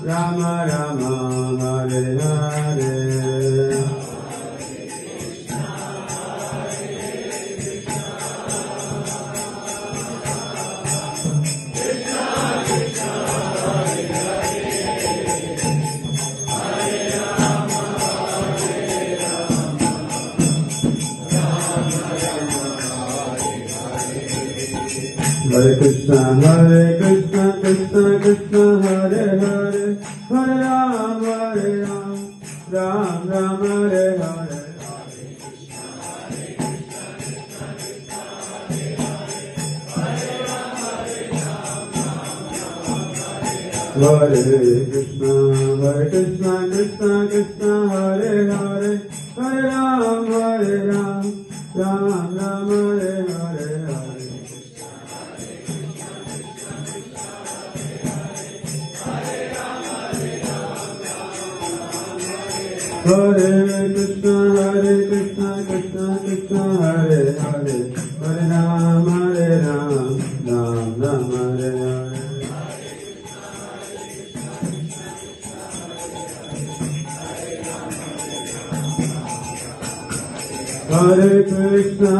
Rama Rama Hare Hare. Hare Krishna, Krishna Krishna, Hare Hare, Hare Ram, Ram Ram, Hare Hare. Hare Krishna, Krishna Krishna, Hare Hare, Hare Ram, Ram Ram, Hare Hare. Hare Krishna, Krishna Krishna, Hare Hare, Hare Ram, Ram Ram, Hare Hare. Hare Krishna,